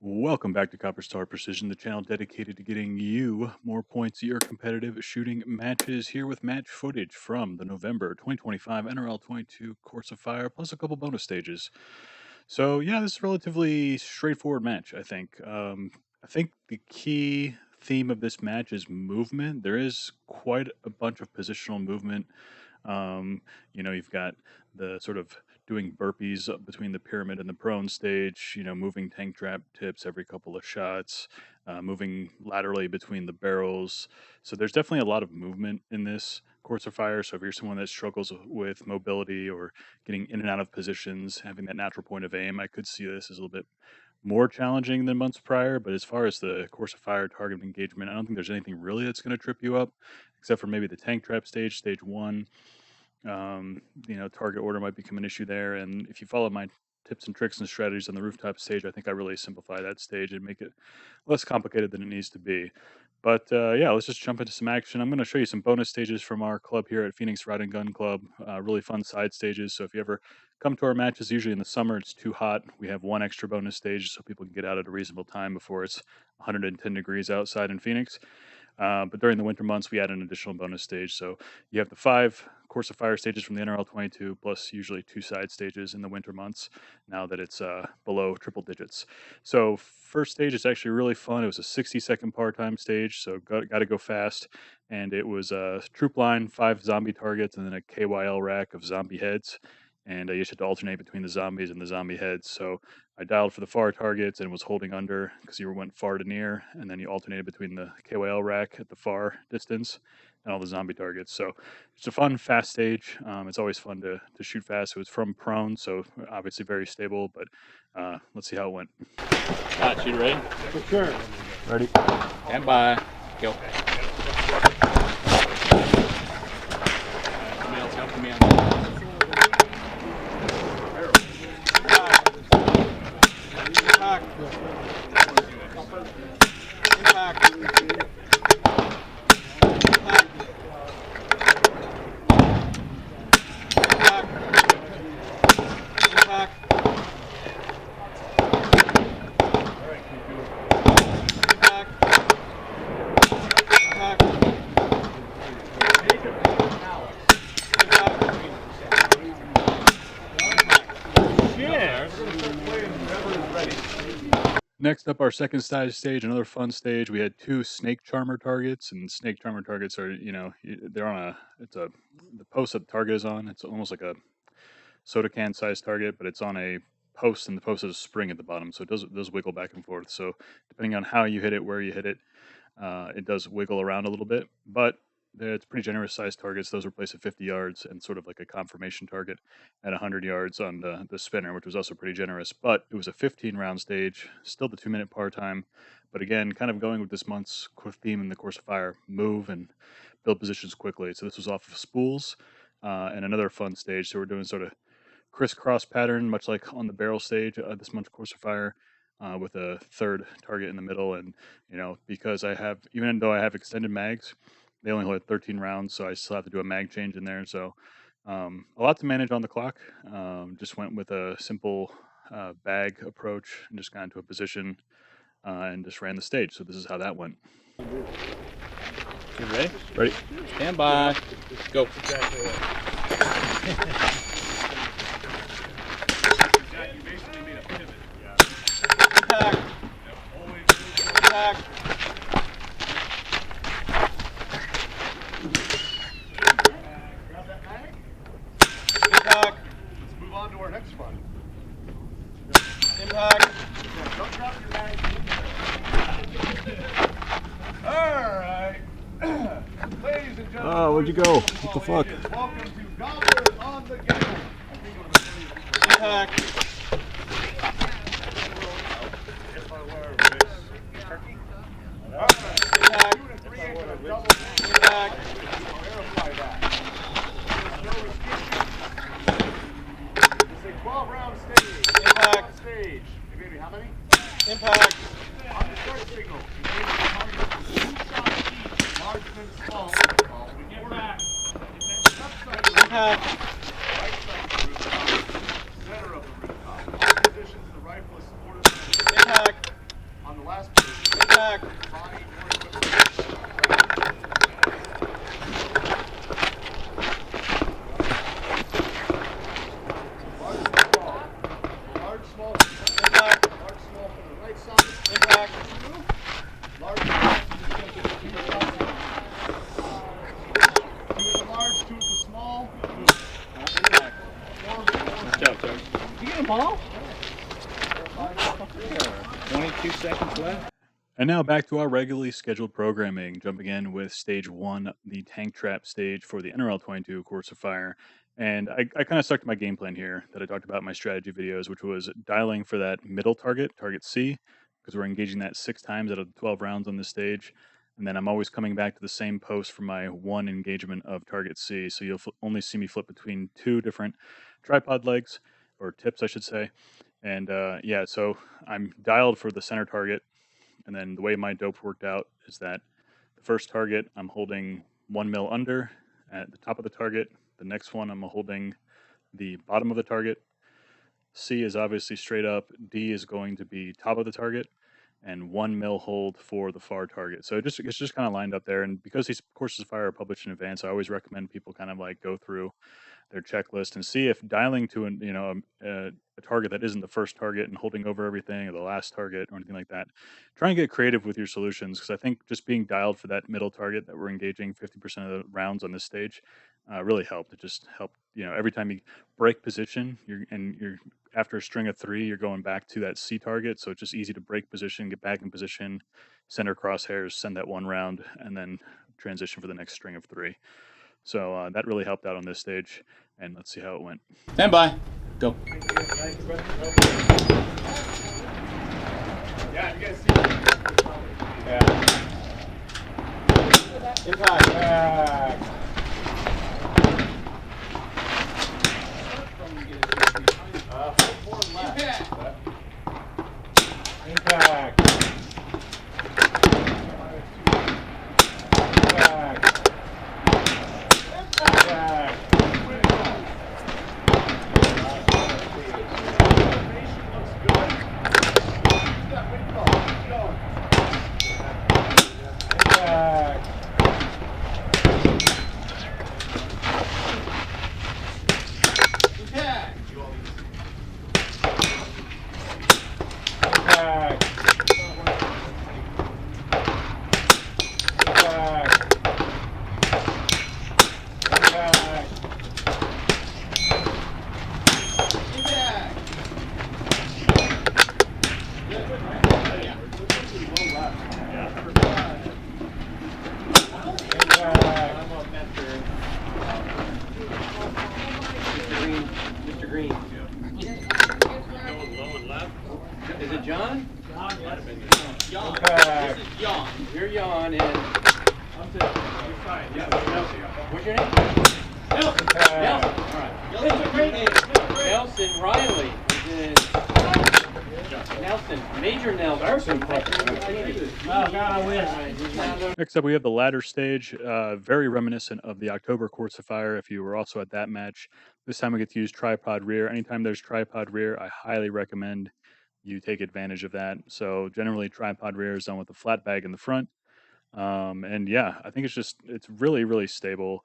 Welcome back to Copper Star Precision, the channel dedicated to getting you more points at your competitive shooting matches. Here with match footage from the November 2025 NRL22 Course of Fire, plus a couple bonus stages. So yeah, this is a relatively straightforward match, I think. I think the key theme of this match is movement. There is quite a bunch of positional movement. You've got the sort of doing burpees up between the pyramid and the prone stage, moving tank trap tips every couple of shots, moving laterally between the barrels. So there's definitely a lot of movement in this Course of Fire. So if you're someone that struggles with mobility or getting in and out of positions, having that natural point of aim, I could see this as a little bit more challenging than months prior. But as far as the Course of Fire target engagement, I don't think there's anything really that's going to trip you up, except for maybe the tank trap stage, stage one. Target order might become an issue there. And if you follow my tips and tricks and strategies on the rooftop stage, I think I really simplify that stage and make it less complicated than it needs to be. But yeah, let's just jump into some action. I'm going to show you some bonus stages from our club here at Phoenix Ride and Gun Club. Really fun side stages. So if you ever come to our matches, usually in the summer, it's too hot. We have one extra bonus stage so people can get out at a reasonable time before it's 110 degrees outside in Phoenix. But during the winter months, we add an additional bonus stage. So you have the 5 Course of Fire stages from the NRL22, plus usually 2 side stages in the winter months, now that it's below triple digits. So first stage is actually really fun. It was a 60-second par time stage, so got to go fast. And it was a troop line, 5 zombie targets, and then a KYL rack of zombie heads. And you just had to alternate between the zombies and the zombie heads. So I dialed for the far targets and was holding under because you went far to near, and then you alternated between the KYL rack at the far distance and all the zombie targets. So it's a fun, fast stage. It's always fun to shoot fast. It was from prone, so obviously very stable, but let's see how it went. All right, shoot ready? For sure. Ready? Stand by. Go. Somebody else helping me on that. Next up, our second side stage, another fun stage. We had 2 snake charmer targets, and snake charmer targets are, they're on the post that the target is on. It's almost like a soda can size target, but it's on a post, and the post has a spring at the bottom, so it does wiggle back and forth. So depending on how you hit it, where you hit it, it does wiggle around a little bit, but it's pretty generous sized targets. Those were placed at 50 yards and sort of like a confirmation target at 100 yards on the spinner, which was also pretty generous. But it was a 15-round stage, still the 2-minute par time. But again, kind of going with this month's theme in the Course of Fire, move and build positions quickly. So this was off of spools and another fun stage. So we're doing sort of crisscross pattern, much like on the barrel stage this month's Course of Fire. With a third target in the middle, and because even though I have extended mags, they only hold 13 rounds, so I still have to do a mag change in there. So a lot to manage on the clock. Just went with a simple bag approach and just got into a position and just ran the stage. So this is how that went. You ready? Ready? Stand by. Go. Let's move on to our next one. Impact. Don't drop your mag. Alright. Ladies and gentlemen. Oh, where'd you go? What the fuck? Welcome to Gobblers on the Game. Impact. Impact. Verify that. There's no restriction. It's a 12-round stage. Impact. Stage. Hey, baby, how many? Impact. On the start signal, you need to target 2 shots each, large and small. Get back. Left side of the Impact. right side of the rooftop, center of the rooftop. All positions, the rifle is supported. Impact. Impact. Large, small. Impact. Large, small from the right side. Impact. Large, small from the center. Two with the large, two with the small. Impact. Good job, Tony. You get them all? 22 seconds left. And now back to our regularly scheduled programming, jumping in with stage 1, the tank trap stage for the NRL22 course of fire. And I kind of stuck to my game plan here that I talked about in my strategy videos, which was dialing for that middle target, target C, because we're engaging that 6 times out of 12 rounds on this stage. And then I'm always coming back to the same post for my 1 engagement of target C. So you'll only see me flip between 2 different tripod legs, or tips, I should say. And yeah, so I'm dialed for the center target. And then the way my dope worked out is that the first target I'm holding 1 mil under at the top of the target. The next one I'm holding the bottom of the target. C is obviously straight up. D is going to be top of the target, and 1 mil hold for the far target. So it's just kind of lined up there. And because these courses of fire are published in advance, I always recommend people kind of like go through their checklist and see if dialing to a target that isn't the first target and holding over everything, or the last target, or anything like that. Try and get creative with your solutions, because I think just being dialed for that middle target that we're engaging 50% of the rounds on this stage really helped. It just helped. Every time you break position, you're after a string of 3, you're going back to that C target. So it's just easy to break position, get back in position, center crosshairs, send that 1 round, and then transition for the next string of 3. So that really helped out on this stage, and let's see how it went. Stand by. Go. Yeah, you guys see that? Yeah. Impact. More left. Impact. Impact. Mr. Green. Is it John? John. This is John. You're John, and I'm to your side. What's your name? Nelson. Nelson. All right. That's a great name. Nelson Riley. Nelson. Major Nelson. Next up, we have the ladder stage, very reminiscent of the October course of fire. If you were also at that match, this time we get to use tripod rear. Anytime there's tripod rear, I highly recommend you take advantage of that. So generally, tripod rear is done with a flat bag in the front. And yeah, I think it's really, really stable.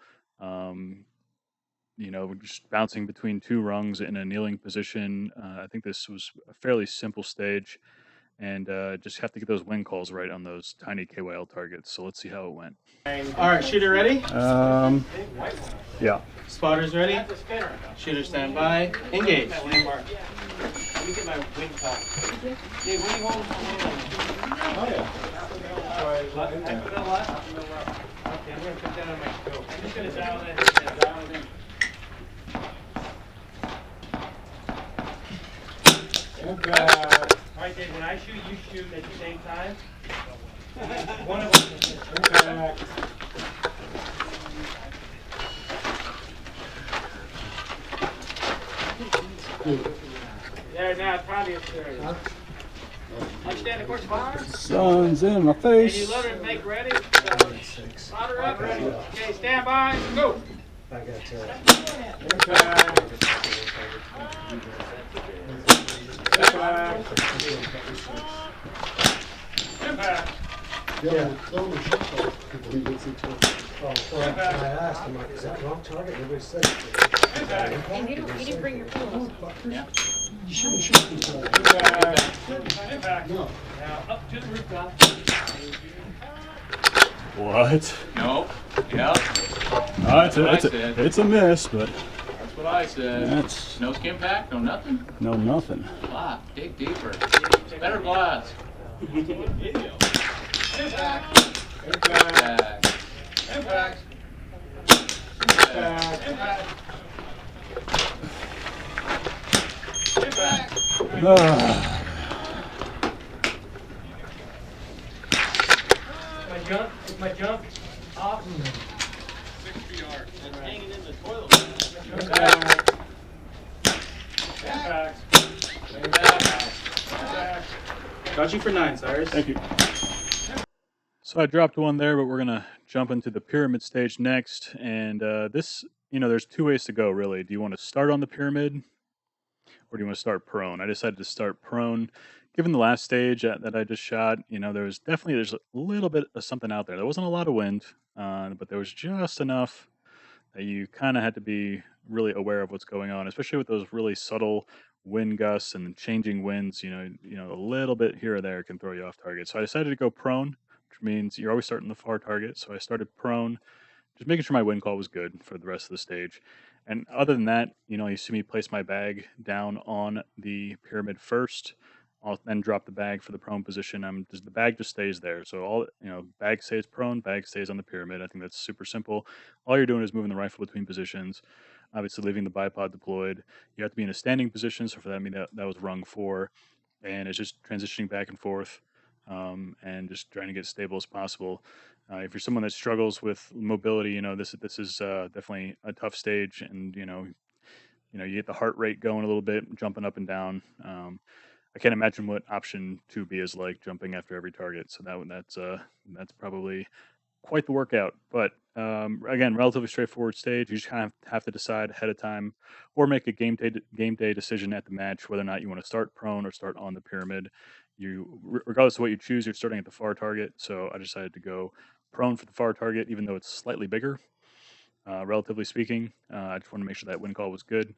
Just bouncing between 2 rungs in a kneeling position. I think this was a fairly simple stage, and just have to get those wing calls right on those tiny KYL targets. So let's see how it went. All right, shooter ready? Yeah. Spotters ready? Shooter stand by. Engage. Let me get my wing call. Hey, what are you holding for? Oh, yeah. Left? Okay, I'm going to put that on my scope. I'm just going to dial that in. Dial it in. All right, Dave, when I shoot, you shoot at the same time. One of them. There, now it's probably a third. Understand the course of fire? Sun's in my And face. you load it and make ready. Louder up, ready. Okay, stand by, go. Impact. Yeah. Well, I asked him, like, is that wrong target? Everybody said it. And you didn't bring your pillows. Yeah. You should have shot people. Impact. No. Now, up to the rooftop. What? Nope. Yep. It's a miss, but That's what I said. that's No skin pack, no nothing. no nothing. Wow, dig deeper. Better glass. Impact. Impact. Impact. Impact. Impact. Impact. My jump off. 60 yards. It's hanging in the toilet. Impact. Impact. Impact. Impact. Got you for 9, Cyrus. Thank you. So I dropped one there, but we're gonna jump into the pyramid stage next. And this, there's two ways to go really. Do you want to start on the pyramid, or do you want to start prone? I decided to start prone. Given the last stage that I just shot, there's a little bit of something out there. There wasn't a lot of wind, but there was just enough that you kind of had to be really aware of what's going on, especially with those really subtle wind gusts and changing winds. A little bit here or there can throw you off target. So I decided to go prone, which means you're always starting the far target. So I started prone, just making sure my wind call was good for the rest of the stage. And other than that, you see me place my bag down on the pyramid first. I'll then drop the bag for the prone position. The bag just stays there. So bag stays prone, bag stays on the pyramid. I think that's super simple. All you're doing is moving the rifle between positions, obviously leaving the bipod deployed. You have to be in a standing position. So for that, I mean, that was rung 4. And it's just transitioning back and forth and just trying to get as stable as possible. If you're someone that struggles with mobility, this is definitely a tough stage. And, you get the heart rate going a little bit, jumping up and down. I can't imagine what option 2B is like, jumping after every target. So that's probably quite the workout. But again, relatively straightforward stage. You just kind of have to decide ahead of time, or make a game day decision at the match whether or not you want to start prone or start on the pyramid. Regardless of what you choose, you're starting at the far target. So I decided to go prone for the far target, even though it's slightly bigger, relatively speaking. I just want to make sure that wind call was good.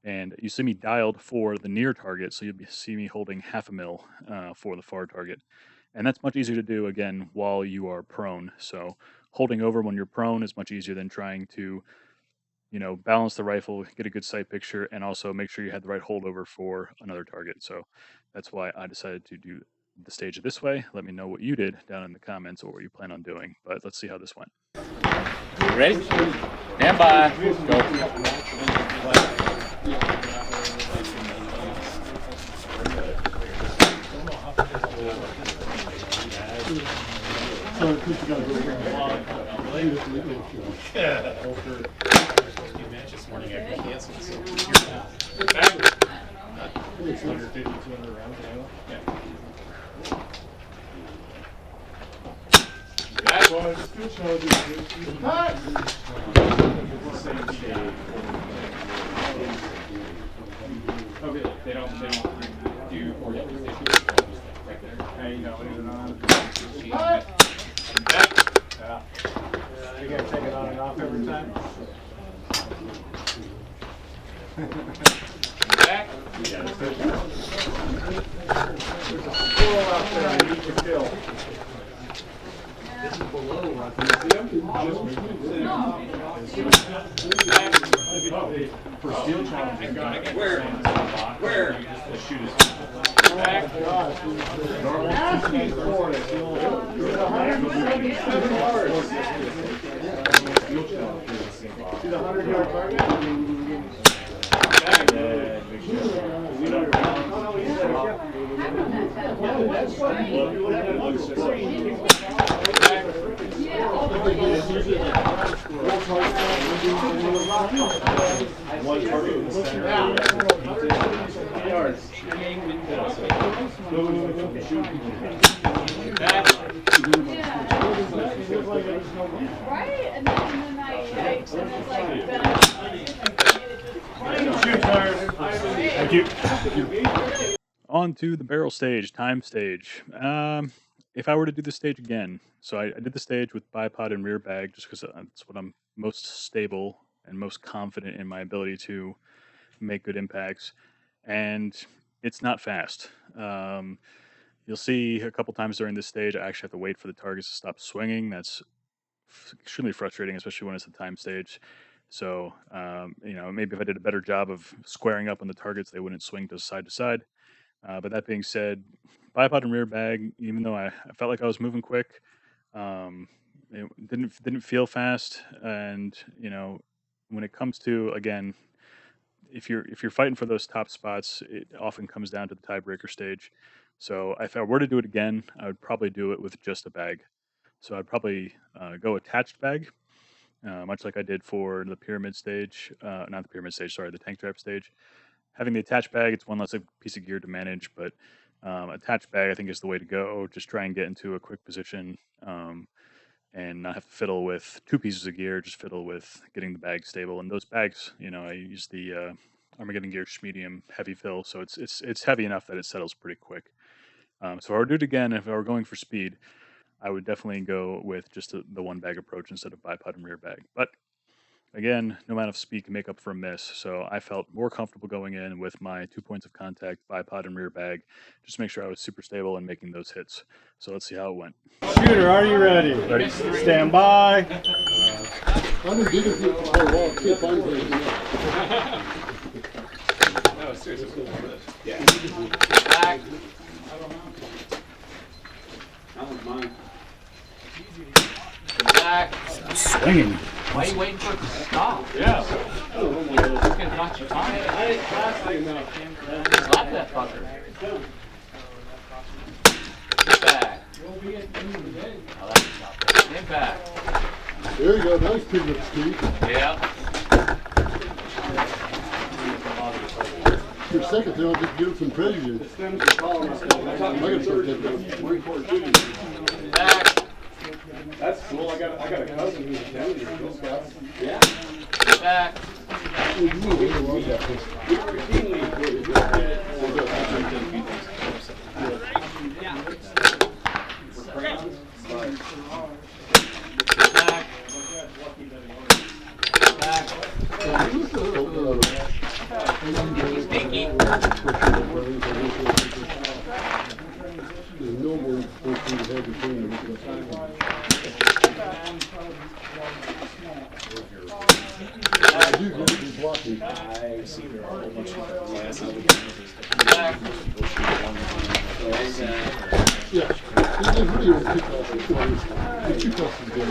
And you see me dialed for the near target, so you'll see me holding 0.5 mil for the far target. And that's much easier to do, again, while you are prone. So holding over when you're prone is much easier than trying to, balance the rifle, get a good sight picture, and also make sure you had the right holdover for another target. So that's why I decided to do the stage this way. Let me know what you did down in the comments, or what you plan on doing. But let's see how this went. Ready? Stand by. Go. This morning I canceled, so Back. 150, 200 rounds. Back. Okay, they don't do orientation. Right there. Hey, leave it on. Back. Yeah. You gotta take it on and off every time. Back. There's a squirrel out there I need to kill. This is below. Can you see him? For steel challenge, Where? Where? just shoot his Back. Normal 274. That's the old. See the 100-yard target? one target in the center. Yards. Back. Right? And then I was like, Thank you. On to the barrel stage, time stage. if I were to do the stage again, so I did the stage with bipod and rear bag just because that's what I'm most stable and most confident in my ability to make good impacts, and it's not fast. You'll see a couple times during this stage, I actually have to wait for the targets to stop swinging. That's extremely frustrating, especially when it's a time stage. So, maybe if I did a better job of squaring up on the targets, they wouldn't swing to side to side. But that being said, bipod and rear bag, even though I felt like I was moving quick, um, it didn't feel fast. And when it comes to, again, if you're fighting for those top spots, it often comes down to the tiebreaker stage. So if I were to do it again, I would probably do it with just a bag. So I'd probably go attached bag, much like I did for the pyramid stage, not the pyramid stage, sorry, the tank trap stage. Having the attached bag, it's one less piece of gear to manage, but attached bag I think is the way to go. Just try and get into a quick position, and not have to fiddle with two pieces of gear. Just fiddle with getting the bag stable. And those bags, I use the Armageddon Gear medium heavy fill, so it's heavy enough that it settles pretty quick. So if I were to do it again, if I were going for speed, I would definitely go with just the one bag approach instead of bipod and rear bag. But again, no amount of speed can make up for a miss. So I felt more comfortable going in with my 2 points of contact, bipod and rear bag, just to make sure I was super stable and making those hits. So let's see how it went. Shooter, are you ready? Ready? Stand by. I'm digging through the wall. Can't find anything. No, seriously. Yeah. Back. That one's mine. Back. Swinging. Why are you waiting for it to stop? Yeah. It's gonna knock you fine. Slap that fucker. Get back. I like to stop that. Get back. There you go. That was pretty much speed. Yeah. For a second there, I'll just give it some prejudice. I gotta start that. Back. That's cool. I got a cousin who's a down here. Girl Scouts. Yeah. Get back. Back. Back. Stinky. There's no more supposed to have between them. I do go to the blocking. I've seen her a whole bunch of classes. Back. Yeah. There's really no kickoff. The kickoff is good.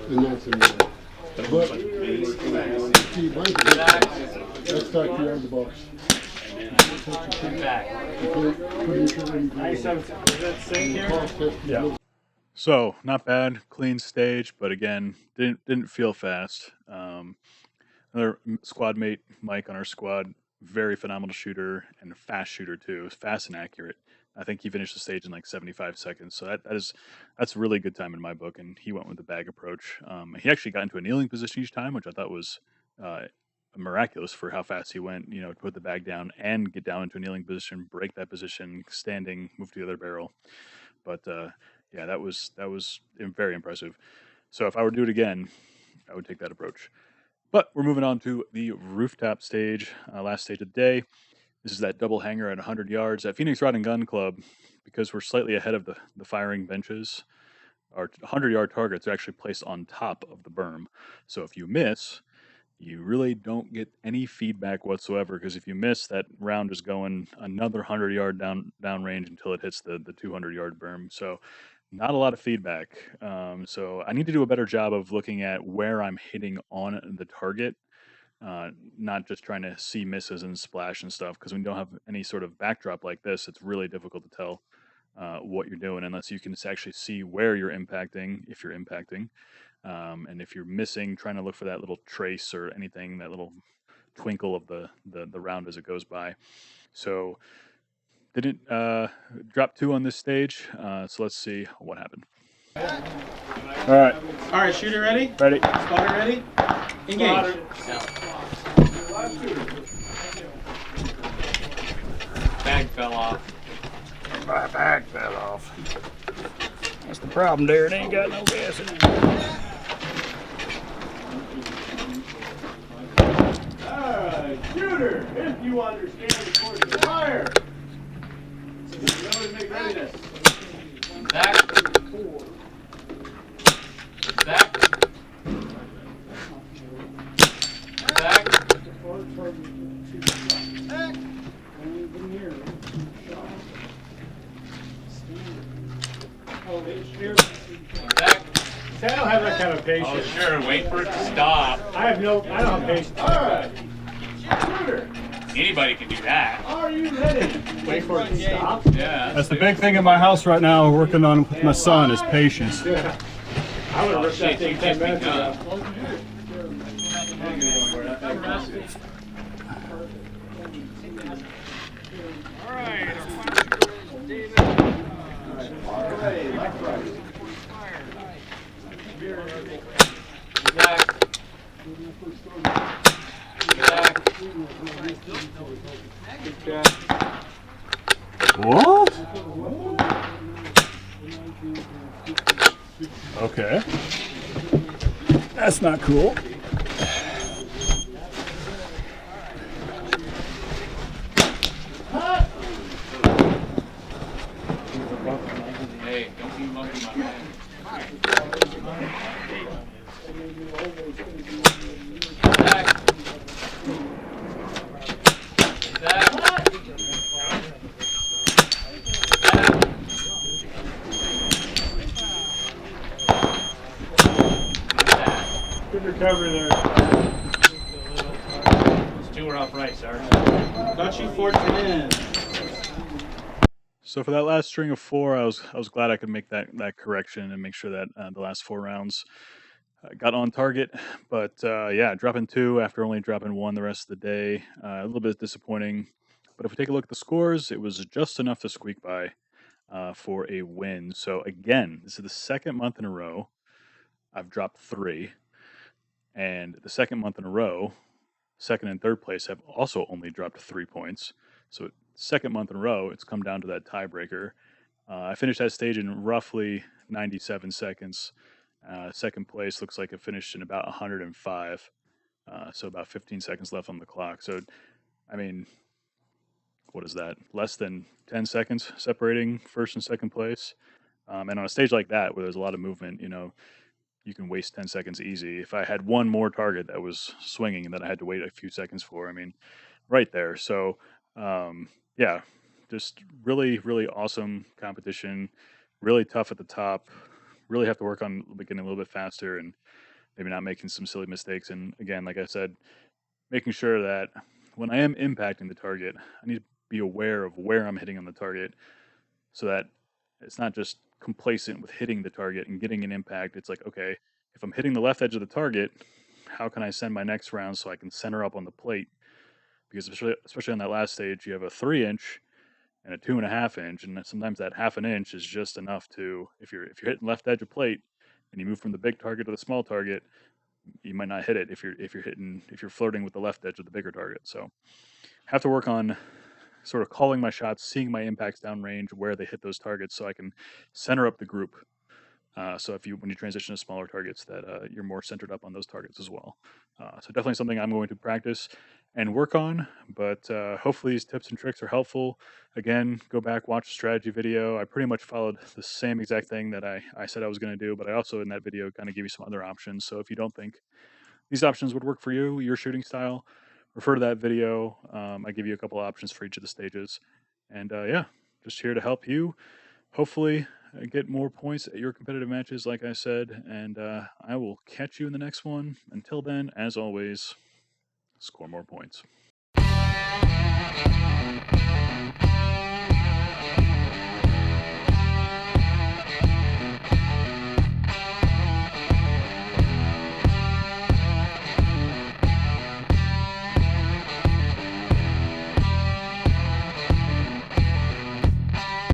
And that's in there. But, see, mine's good. Let's start you out of the box. Back. Nice. Is that sink here? Yeah. So not bad, clean stage, but again, didn't feel fast. Another squad mate, Mike, on our squad, very phenomenal shooter and a fast shooter too. Fast and accurate. I think he finished the stage in like 75 seconds. So that's a really good time in my book. And he went with the bag approach. He actually got into a kneeling position each time, which I thought was miraculous for how fast he went. To put the bag down and get down into a kneeling position, break that position, standing, move to the other barrel. But yeah, that was very impressive. So if I were to do it again, I would take that approach. But we're moving on to the rooftop stage, last stage of the day. This is that double hanger at 100 yards at Phoenix Rod and Gun Club. Because we're slightly ahead of the firing benches, our 100-yard targets are actually placed on top of the berm. So if you miss, you really don't get any feedback whatsoever, because if you miss, that round is going another 100-yard down range until it hits the 200-yard berm. So not a lot of feedback. So I need to do a better job of looking at where I'm hitting on the target, not just trying to see misses and splash and stuff, because when you don't have any sort of backdrop like this, it's really difficult to tell what you're doing unless you can actually see where you're impacting, if you're impacting. And if you're missing, trying to look for that little trace or anything, that little twinkle of the round as it goes by. So didn't drop 2 on this stage. So let's see what happened. All right, Shooter ready? ready? Spotter ready? Engage. Bag fell off. My bag fell off. That's the problem there, it ain't got no gas in it. Alright, shooter, if you understand the course of fire. Make readiness. Zach. Zach. Zach. Zach. I don't have that kind of Oh, patience. sure. Wait for it to stop. I don't have patience. Alright. Shooter, Anybody can do that. are you ready? Wait for it to stop. Yeah. That's the big thing in my house right now, working on with my son, is patience. Yeah. I would have ripped that thing 10 minutes ago. Zach. Zach. What? Okay. That's not cool. Hey, don't be monkey my man. Zach. Zach. Good recovery there. Those two are off right, Sergeant. Got you 14. So for that last string of 4, I was glad I could make that correction and make sure that the last 4 rounds got on target. But yeah, dropping 2 after only dropping 1 the rest of the day, a little bit disappointing. But if we take a look at the scores, it was just enough to squeak by for a win. So again, this is the second month in a row I've dropped 3, and the second month in a row, second and third place have also only dropped 3 points. So second month in a row, it's come down to that tiebreaker. I finished that stage in roughly 97 seconds. Second place looks like it finished in about 105. So about 15 seconds left on the clock. So, I mean, what is that? Less than 10 seconds separating first and second place. And on a stage like that, where there's a lot of movement, you can waste 10 seconds easy. If I had one more target that was swinging and that I had to wait a few seconds for, I mean, right there. So, yeah, just really, really awesome competition. Really tough at the top. Really have to work on getting a little bit faster and maybe not making some silly mistakes. And again, like I said, making sure that when I am impacting the target, I need to be aware of where I'm hitting on the target so that it's not just complacent with hitting the target and getting an impact. It's like, okay, if I'm hitting the left edge of the target, how can I send my next round so I can center up on the plate? Because especially on that last stage, you have a 3-inch and a 2.5 inch, and sometimes that 1/2 inch is just enough to, if you're hitting left edge of plate and you move from the big target to the small target, you might not hit it if you're flirting with the left edge of the bigger target. So have to work on sort of calling my shots, seeing my impacts downrange, where they hit those targets, so I can center up the group. So when you transition to smaller targets, that you're more centered up on those targets as well. So definitely something I'm going to practice and work on. But hopefully these tips and tricks are helpful. Again, go back, watch the strategy video. I pretty much followed the same exact thing that I said I was going to do, but I also in that video kind of give you some other options. So if you don't think these options would work for you, your shooting style, refer to that video. I give you a couple options for each of the stages. And yeah, just here to help you. Hopefully get more points at your competitive matches, like I said. And I will catch you in the next one. Until then, as always, score more points.